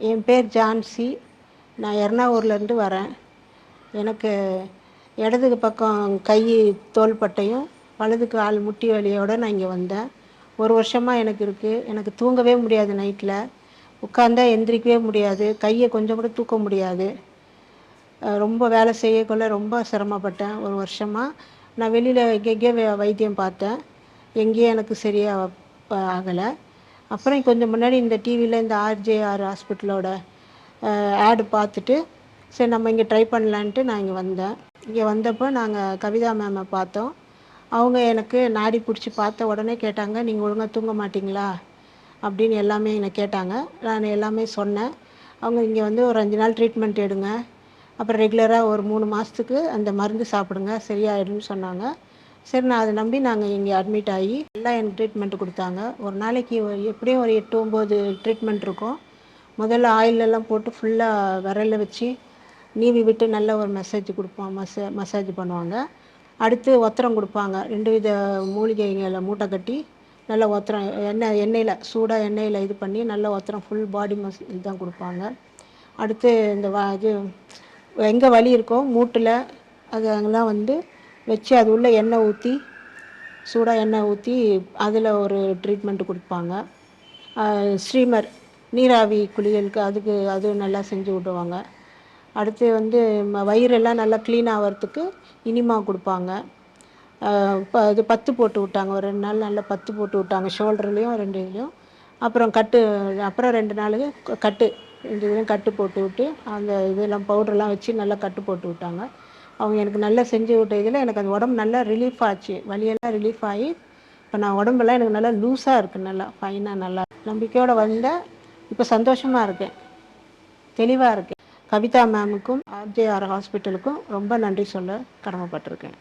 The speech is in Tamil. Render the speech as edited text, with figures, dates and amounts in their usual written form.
என் பேர் ஜான்சி. நான் எர்ணாவூர்லேருந்து வரேன். எனக்கு இடதுக்கு பக்கம் கை தோள்பட்டையும் வலது கால் முட்டி வலியோடு நான் இங்கே வந்தேன். 1 வருஷமாக எனக்கு இருக்குது. எனக்கு தூங்கவே முடியாது, நைட்டில் உட்காந்தா எந்திரிக்கவே முடியாது, கையை கொஞ்சம் கூட தூக்க முடியாது. ரொம்ப வேலை செய்யக்குள்ள ரொம்ப சிரமப்பட்டேன். 1 வருஷமாக நான் வெளியில் எங்கெங்கே வைத்தியம் பார்த்தேன், எங்கேயும் எனக்கு சரியாக ஆகலை. அப்புறம் கொஞ்சம் முன்னாடி இந்த டிவியில் இந்த ஆர்ஜேஆர் ஹாஸ்பிட்டலோட ஆடு பார்த்துட்டு, சரி நம்ம இங்கே ட்ரை பண்ணலான்ட்டு நான் இங்கே வந்தேன். இங்கே வந்தப்போ நாங்கள் கவிதா மேமை பார்த்தோம். அவங்க எனக்கு நாடி பிடிச்சி பார்த்த உடனே கேட்டாங்க, நீங்கள் ஒழுங்காக தூங்க மாட்டிங்களா அப்படின்னு எல்லாமே என்னை கேட்டாங்க. நான் எல்லாமே சொன்னேன். அவங்க இங்கே வந்து ஒரு 5 நாள் ட்ரீட்மெண்ட் எடுங்க, அப்புறம் ரெகுலராக ஒரு 3 மாதத்துக்கு அந்த மருந்து சாப்பிடுங்க, சரியாயிடும்னு சொன்னாங்க. சரி, நான் அதை நம்பி நாங்கள் இங்கே அட்மிட் ஆகி எல்லாம் எனக்கு ட்ரீட்மெண்ட் கொடுத்தாங்க. ஒரு நாளைக்கு எப்படியும் ஒரு 8, 9 ட்ரீட்மெண்ட் இருக்கும். முதல்ல ஆயிலெல்லாம் போட்டு ஃபுல்லாக விரலில் வச்சு நீவி விட்டு நல்ல ஒரு மசாஜ் பண்ணுவாங்க. அடுத்து ஒத்தரம் கொடுப்பாங்க. 2 வித மூலிகைகளை மூட்டை கட்டி நல்ல ஒத்தரம் எண்ணெயில் சூடாக எண்ணெயில் இது பண்ணி நல்ல ஒத்தரம் ஃபுல் பாடி இதுதான் கொடுப்பாங்க. அடுத்து இந்த இது எங்கே வலி இருக்கோ மூட்டில் அது அங்கெல்லாம் வந்து வச்சு அது உள்ள எண்ணெய் ஊற்றி சூடாக எண்ணெய் ஊற்றி அதில் ஒரு ட்ரீட்மெண்ட்டு கொடுப்பாங்க. ஸ்ரீமர் நீராவி குளியலுக்கு அது நல்லா செஞ்சு விடுவாங்க. அடுத்து வந்து வயிறெல்லாம் நல்லா க்ளீன் ஆகிறதுக்கு இனிமா கொடுப்பாங்க. இது பத்து போட்டு விட்டாங்க. ஒரு 2 நாள் நல்லா பத்து போட்டு விட்டாங்க, ஷோல்டர்லேயும் 2 இதுலேயும். அப்புறம் அப்புறம் 2 நாளுக்கு கட்டு 2 இதுலேயும் கட்டு போட்டு விட்டு அந்த இதெல்லாம் பவுடர்லாம் வச்சு நல்லா கட்டு போட்டு விட்டாங்க. அவங்க எனக்கு நல்லா செஞ்சு விட்ட இதில் எனக்கு அந்த உடம்பு நல்லா ரிலீஃப் ஆச்சு. வலியெல்லாம் ரிலீஃப் ஆகி இப்போ நான் உடம்பெல்லாம் எனக்கு நல்லா லூஸாக இருக்குது, நல்லா ஃபைனாக நல்லா நம்பிக்கையோடு வந்தேன். இப்போ சந்தோஷமாக இருக்கேன், தெளிவாக இருக்கேன். கவிதா மேமுக்கும் ஆர்ஜேஆர் ஹாஸ்பிட்டலுக்கும் ரொம்ப நன்றி சொல்ல கடமைப்பட்டிருக்கேன்.